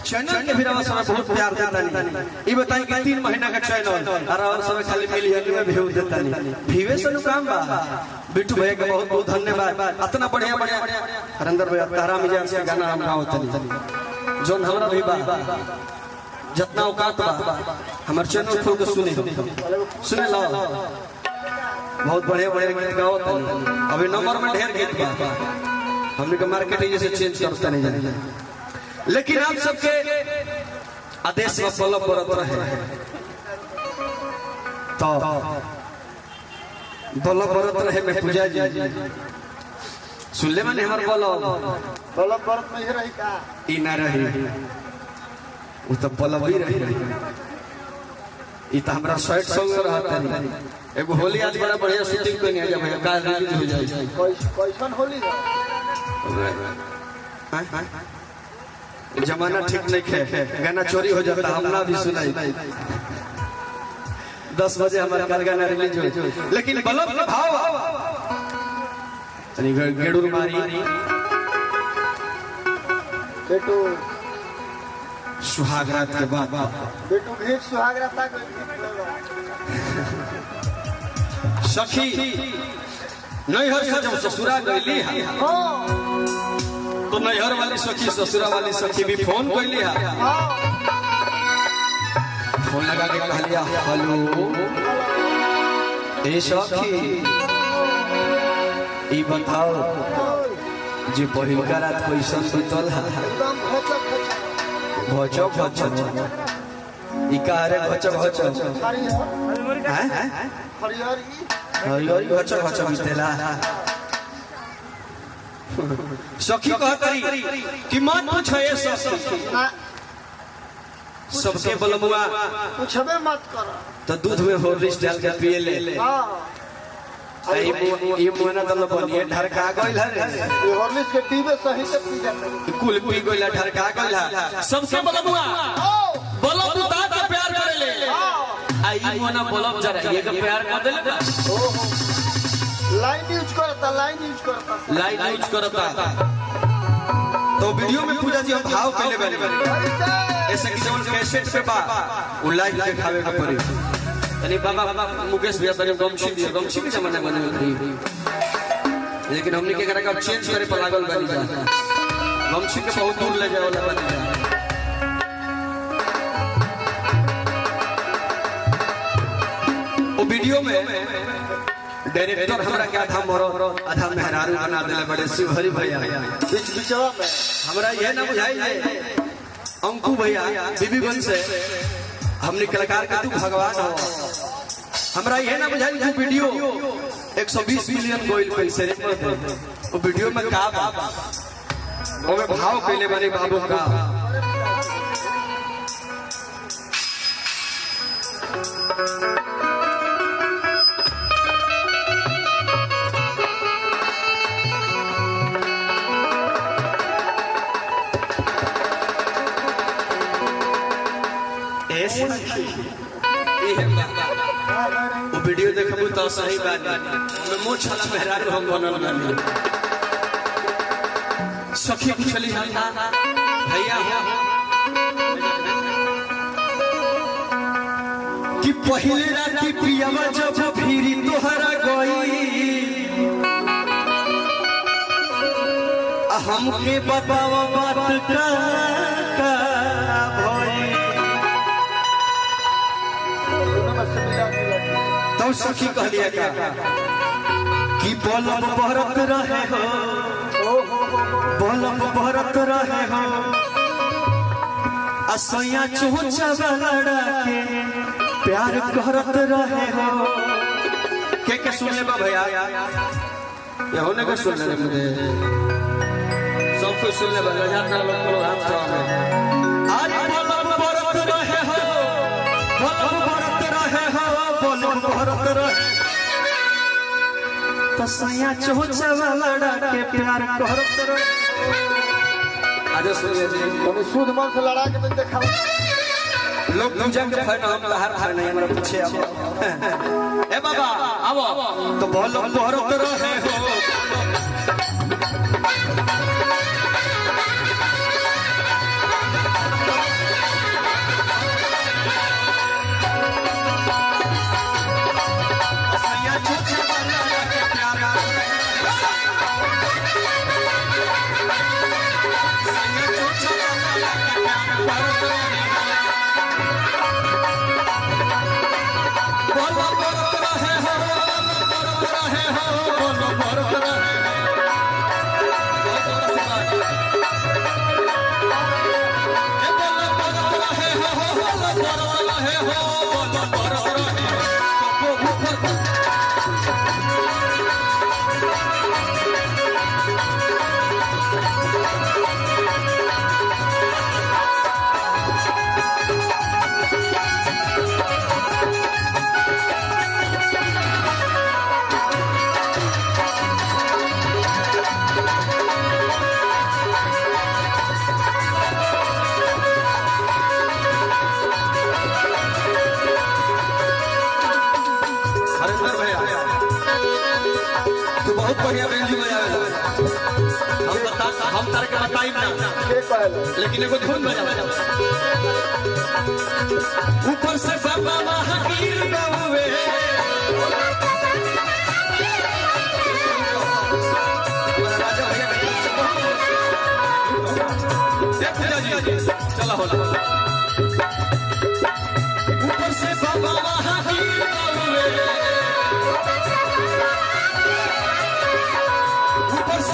Channel के भी समय बहुत प्यार देता नहीं। ये बताई कि 3 महीना का चैनल और समय खाली मिलियन में व्यू देता नहीं। भीवे से काम बा बिट्टू भैया का बहुत बहुत धन्यवाद। इतना बढ़िया बढ़िया हरिंदर भैया तारा मिजाज के गाना हम गाओ तनी जोन हमरा भी बा जितना औकात बा हमर चैनल खोल के सुने लो बहुत बढ़िया बढ़िया गीत गाओ तनी। अभी नंबर में ढेर गीत बा हमने के मार्केट जैसे चेंज करता नहीं जाने, लेकिन आप सबके आदेश में फॉलो करत रहे तो बोलो बरत रहे में पूजा जी सुन ले माने हमार बोलो बरत में ही रही का ई ना रही उ तो बोलो भी रही ई तो हमरा शर्ट सॉन्ग रहता नहीं। एगो होली आज बड़ा बढ़िया शूटिंग करनी है जब भैया काल रिलीज हो जाए। कैसन होली जमाना ठीक नहीं है, गाना चोरी हो जाता हमला भी सुनाई 10 बजे हमारा कल गाना रिलीज हो, लेकिन बलब का भाव तनी गेड़ूर मारी बेटू सुहागरात के बाद बेटू भेज सुहागरात तक सखी नैहर से जब ससुरा गईली है तो नैहर वाली सखी ससुरा वाली सखी भी फोन कैली है। फोन लगा के कहलिया हेलो ए सखी ई बताओ जी पहिलका रात कैसन बीतल है। भचो भचो ई कारे भचो भचो हैं हरिहर भचो भचो बीतेला। सखी कहतरी कि मत पूछो ये सखी सबके बलमुआ पूछबे मत करो तो दूध में हॉर्लिक्स डाल के पिए ले। ये मोना दल बनिए ढरका गइल है ये हॉर्लिक्स के पीबे सही से पी जाते कुल पी गइल ढरका गइल है। सबके बलमुआ बलब उदा के प्यार करेले आई मोना बलब जरा ये के प्यार कर देले लाइन यूज करता तो वीडियो में पूजा जी हम भाव पहले बने ऐसे कि जब कैसेट पे बा वो लाइव दिखावे का पड़ी यानी बाबा मुकेश भैया तने गमछी के जमाने बने हुई, लेकिन हमने के करा का चेंज करे पर लागल बनी जा गमछी के बहुत दूर ले जाए वाला बनी जा। वो वीडियो में डायरेक्टर हमरा के आधा मोरो आधा मेहरारू बना देले बड़े शिवहरी भैया बीच बीचवा में हमरा ये ना बुझाई अंकु भैया बीबीगंज से हमने कलाकार का तू भगवान हो। हमरा ये ना बुझाई तू वीडियो 120 मिलियन गोइल पैसे रे वो वीडियो में का ओमे भाव कइले बारे बाबू का वो वीडियो देखबू तो सही बात मैं मुंह छला मेहरारू हम बनल बानी। सखी पूछली भैया कि पहले रात की पियावा जब फिरी तोहरा गई हमके बतावा बात का भई तो सखी कहलिए कि बलब बहरत रहे हो बलब बहरत रहे हो असैया चोचा लड़ा के प्यार करत रहे हो। के सुने बा भैया ये होने के सुन ले मुझे सब कुछ सुन ले बा हजार लोग को हाथ में अरे बलब बहरत रहे हो बलब बहरत रहे हो बलब बहरत रहे तसैया चोचा लड़ा के प्यार करत रहे। आज सुनिए जी शुद्ध मन से लड़ा के देखा लोग पूजा के फैन हम बाहर फैन नहीं हमरा पीछे अब ए बाबा आओ तो बलब बहरत रहे हो बढ़िया बेंजू बजावे हम तार के बताई ना लेकिन एगो धुन बजावे ऊपर से बाबा महावीर गौवे राजा भैया चला होला ऊपर से बाबा महावीर गौवे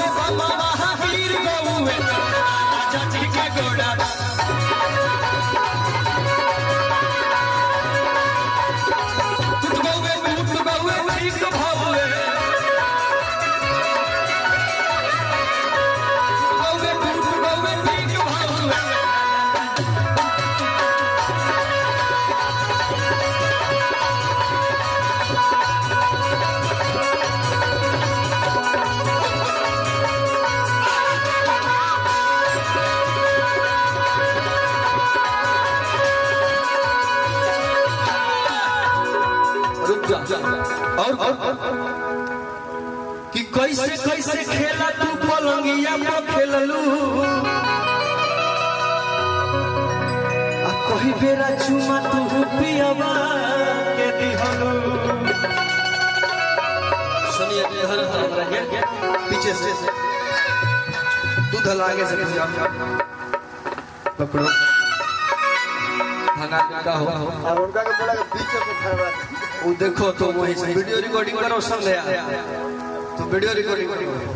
महावीर गौवे राजा जी के गोड़ा टूट गौवे ठीक भावे गौवे टूट गौवे ठीक भावे और कि कैसे कैसे खेला तू पलंगिया पर खेललू आ कही बेरा चुमा तू पियावा के दिहलू सुनिए इधर पीछे से दूध आगे से पकड़ो भगा का हो और उनका के बोला के पीछे से खड़वा वो देखो तो वही से वीडियो रिकॉर्डिंग करो सब ले तो वीडियो रिकॉर्डिंग करो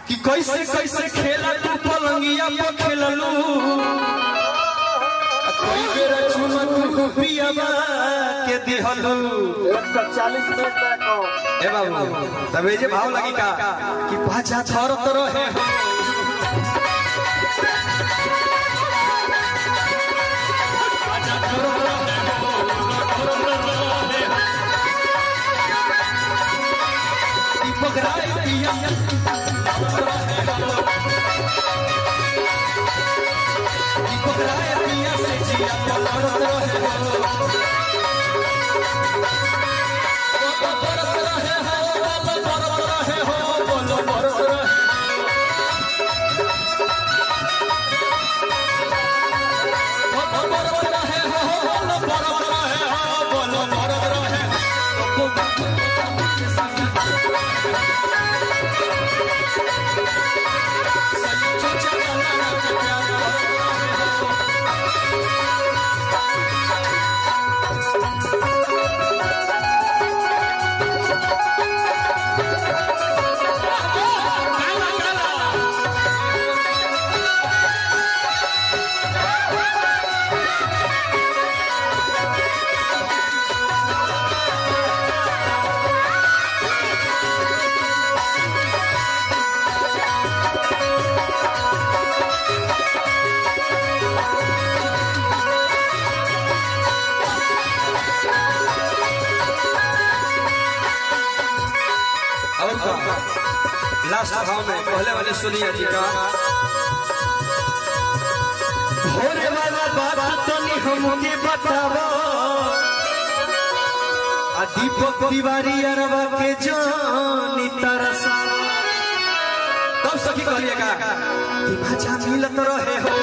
कि कैसे कैसे खेला तू पलंगिया पर खेललू कोई बेरा चुमा तू पियावा के दिहलू 140 मिनट तक हो ए बाबू तबे जे भाव लगी का कि पाछा थर तो रहे पकड़ाए पिया पकड़ाए पिया से जिया पलट रहे हो बोलो बरस रहे लास्ट भाव में पहले वाले सुनिए जी का होने वाला बात तो नहीं हमके बताओ आ दीपक तिवारी अरवा के जानी तरसा तब सखी कहलिएगा कि मजा मिलत रहे हो